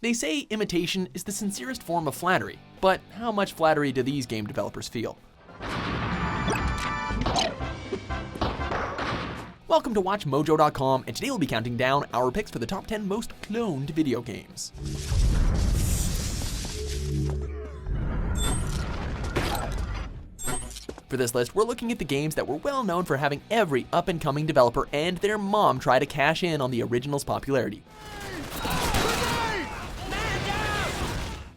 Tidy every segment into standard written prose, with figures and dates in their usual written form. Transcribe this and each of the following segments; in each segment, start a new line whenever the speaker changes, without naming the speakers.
They say imitation is the sincerest form of flattery, but how much flattery do these game developers feel? Welcome to WatchMojo.com, and today we'll be counting down our picks for the top 10 most cloned video games. For this list, we're looking at the games that were well known for having every up-and-coming developer and their mom try to cash in on the original's popularity.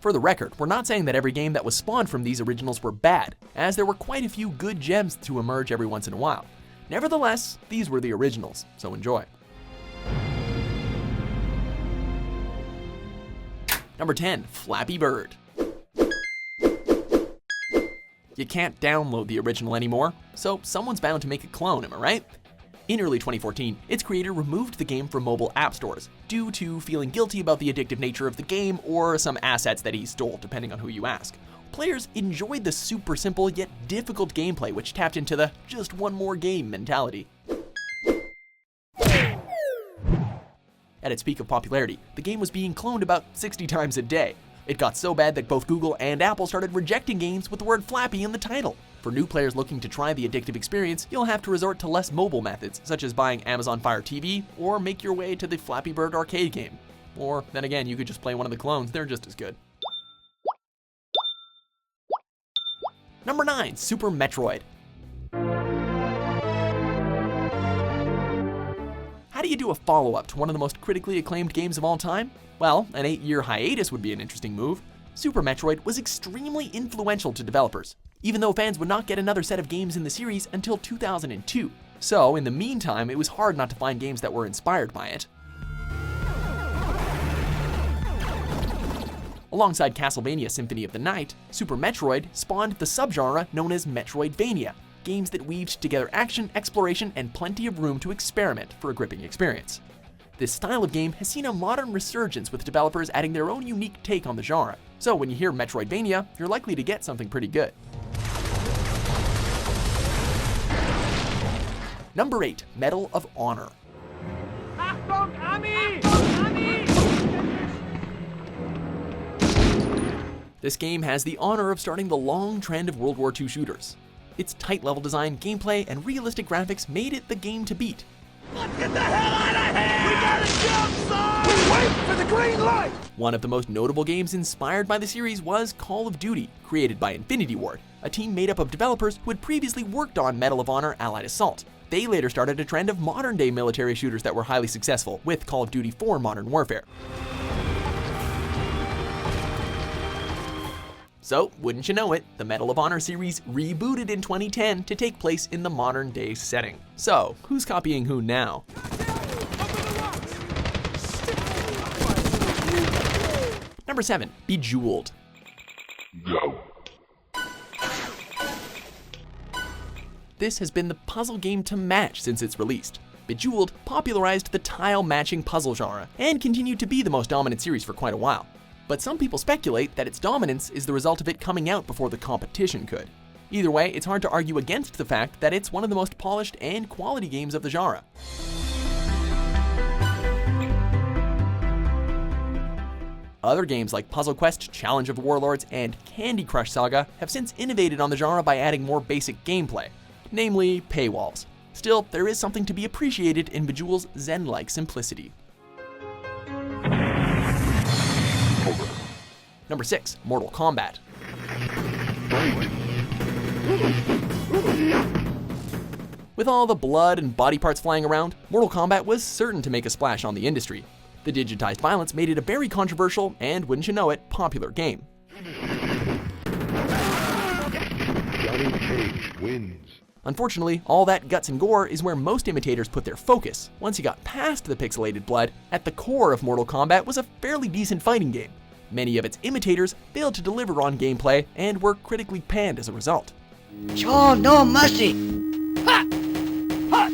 For the record, we're not saying that every game that was spawned from these originals were bad, as there were quite a few good gems to emerge every once in a while. Nevertheless, these were the originals, so enjoy. Number 10, Flappy Bird. You can't download the original anymore, so someone's bound to make a clone, am I right? In early 2014, its creator removed the game from mobile app stores due to feeling guilty about the addictive nature of the game or some assets that he stole, depending on who you ask. Players enjoyed the super simple yet difficult gameplay, which tapped into the just one more game mentality. At its peak of popularity, the game was being cloned about 60 times a day. It got so bad that both Google and Apple started rejecting games with the word Flappy in the title. For new players looking to try the addictive experience, you'll have to resort to less mobile methods, such as buying Amazon Fire TV, or make your way to the Flappy Bird arcade game. Or, then again, you could just play one of the clones, they're just as good. Number 9, Super Metroid. How do you do a follow-up to one of the most critically acclaimed games of all time? Well, an 8-year hiatus would be an interesting move. Super Metroid was extremely influential to developers, even though fans would not get another set of games in the series until 2002. So, in the meantime, it was hard not to find games that were inspired by it. Alongside Castlevania Symphony of the Night, Super Metroid spawned the subgenre known as Metroidvania, games that weaved together action, exploration, and plenty of room to experiment for a gripping experience. This style of game has seen a modern resurgence with developers adding their own unique take on the genre, so when you hear Metroidvania, you're likely to get something pretty good. Number 8, Medal of Honor.
Achtung, Ami! Ami!
This game has the honor of starting the long trend of World War II shooters. Its tight level design, gameplay, and realistic graphics made it the game to beat.
Let's get the hell out of here! We gotta jump, son! We wait for the green light!
One of the most notable games inspired by the series was Call of Duty, created by Infinity Ward, a team made up of developers who had previously worked on Medal of Honor Allied Assault. They later started a trend of modern-day military shooters that were highly successful, with Call of Duty 4 Modern Warfare. So, wouldn't you know it, the Medal of Honor series rebooted in 2010 to take place in the modern-day setting. So, who's copying who now? Number 7, Bejeweled.
Go.
This has been the puzzle game to match since its release. Bejeweled popularized the tile-matching puzzle genre and continued to be the most dominant series for quite a while. But some people speculate that its dominance is the result of it coming out before the competition could. Either way, it's hard to argue against the fact that it's one of the most polished and quality games of the genre. Other games like Puzzle Quest, Challenge of Warlords, and Candy Crush Saga have since innovated on the genre by adding more basic gameplay, namely paywalls. Still, there is something to be appreciated in Bejeweled's zen-like simplicity. Number 6, Mortal Kombat. With all the blood and body parts flying around, Mortal Kombat was certain to make a splash on the industry. The digitized violence made it a very controversial and, wouldn't you know it, popular game.
Johnny Cage wins.
Unfortunately, all that guts and gore is where most imitators put their focus. Once you got past the pixelated blood, at the core of Mortal Kombat was a fairly decent fighting game. Many of its imitators failed to deliver on gameplay and were critically panned as a result.
Show no mercy! Ha! Ha!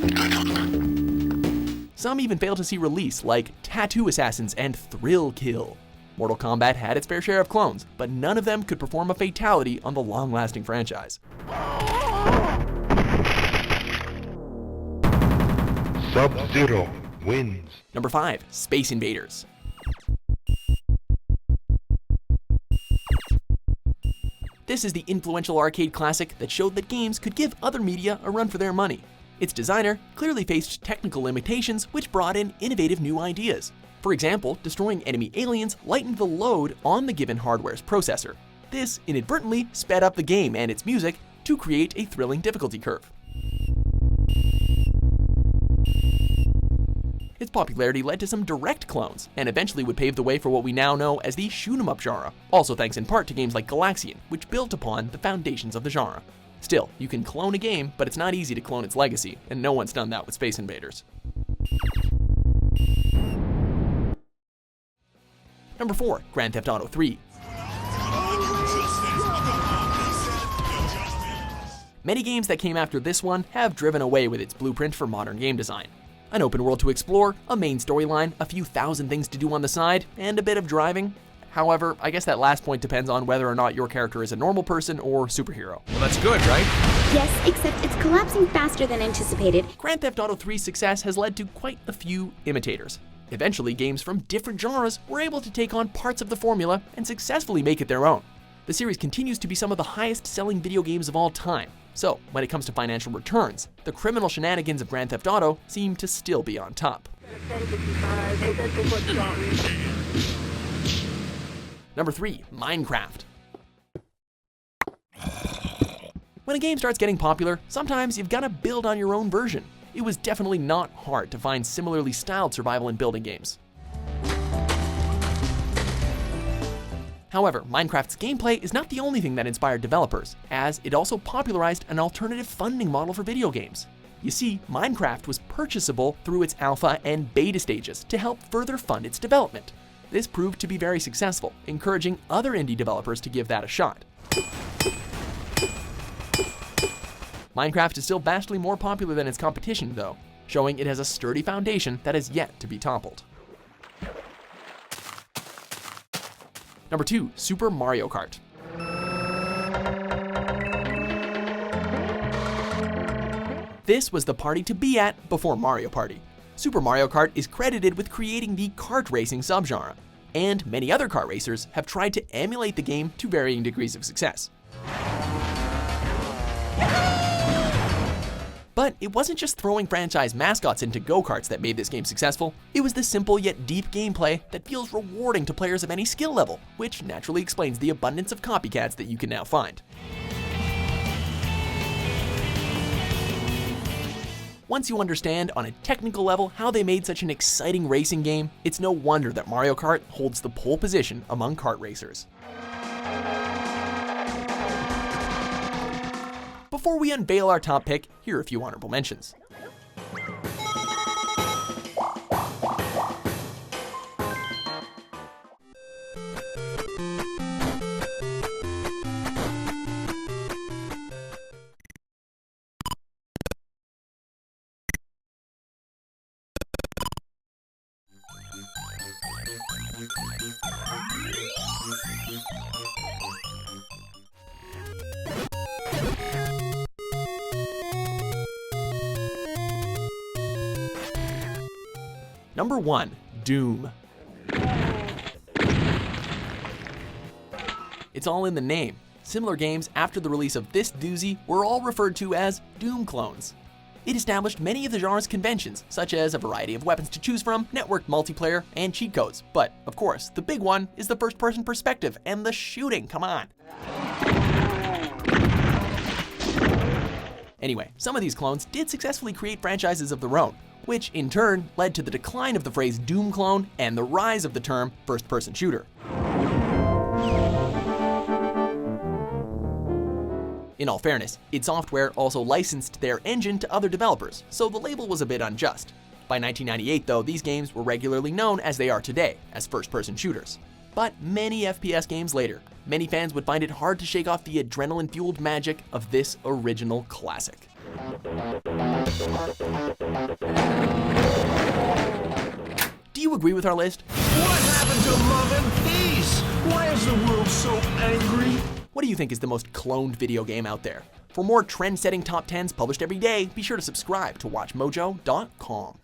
Some even failed to see release, like Tattoo Assassins and Thrill Kill. Mortal Kombat had its fair share of clones, but none of them could perform a fatality on the long-lasting franchise.
Sub-Zero wins.
Number 5, Space Invaders. This is the influential arcade classic that showed that games could give other media a run for their money. Its designer clearly faced technical limitations which brought in innovative new ideas. For example, destroying enemy aliens lightened the load on the given hardware's processor. This inadvertently sped up the game and its music to create a thrilling difficulty curve. Its popularity led to some direct clones, and eventually would pave the way for what we now know as the shoot-'em-up genre, also thanks in part to games like Galaxian, which built upon the foundations of the genre. Still, you can clone a game, but it's not easy to clone its legacy, and no one's done that with Space Invaders. Number 4, Grand Theft Auto 3. Many games that came after this one have driven away with its blueprint for modern game design. An open world to explore, a main storyline, a few thousand things to do on the side, and a bit of driving. However, I guess that last point depends on whether or not your character is a normal person or superhero.
Well, that's good, right?
Yes, except it's collapsing faster than anticipated.
Grand Theft Auto 3's success has led to quite a few imitators. Eventually, games from different genres were able to take on parts of the formula and successfully make it their own. The series continues to be some of the highest-selling video games of all time. So, when it comes to financial returns, the criminal shenanigans of Grand Theft Auto seem to still be on top. Number 3, Minecraft. When a game starts getting popular, sometimes you've got to build on your own version. It was definitely not hard to find similarly styled survival and building games. However, Minecraft's gameplay is not the only thing that inspired developers, as it also popularized an alternative funding model for video games. You see, Minecraft was purchasable through its alpha and beta stages to help further fund its development. This proved to be very successful, encouraging other indie developers to give that a shot. Minecraft is still vastly more popular than its competition, though, showing it has a sturdy foundation that has yet to be toppled. Number 2, Super Mario Kart. This was the party to be at before Mario Party. Super Mario Kart is credited with creating the kart racing subgenre, and many other kart racers have tried to emulate the game to varying degrees of success. But it wasn't just throwing franchise mascots into go-karts that made this game successful. It was the simple yet deep gameplay that feels rewarding to players of any skill level, which naturally explains the abundance of copycats that you can now find. Once you understand on a technical level how they made such an exciting racing game, it's no wonder that Mario Kart holds the pole position among kart racers. Before we unveil our top pick, here are a few honorable mentions. Number 1, Doom. It's all in the name. Similar games after the release of this doozy were all referred to as Doom clones. It established many of the genre's conventions, such as a variety of weapons to choose from, networked multiplayer, and cheat codes. But, of course, the big one is the first-person perspective and the shooting, come on. Anyway, some of these clones did successfully create franchises of their own, which in turn led to the decline of the phrase Doom clone and the rise of the term first-person shooter. In all fairness, id Software also licensed their engine to other developers, so the label was a bit unjust. By 1998 though, these games were regularly known as they are today, as first-person shooters. But many FPS games later, many fans would find it hard to shake off the adrenaline-fueled magic of this original classic. Do you agree with our list?
What happened to love and peace? Why is the world so angry?
What do you think is the most cloned video game out there? For more trend-setting top 10s published every day, be sure to subscribe to WatchMojo.com.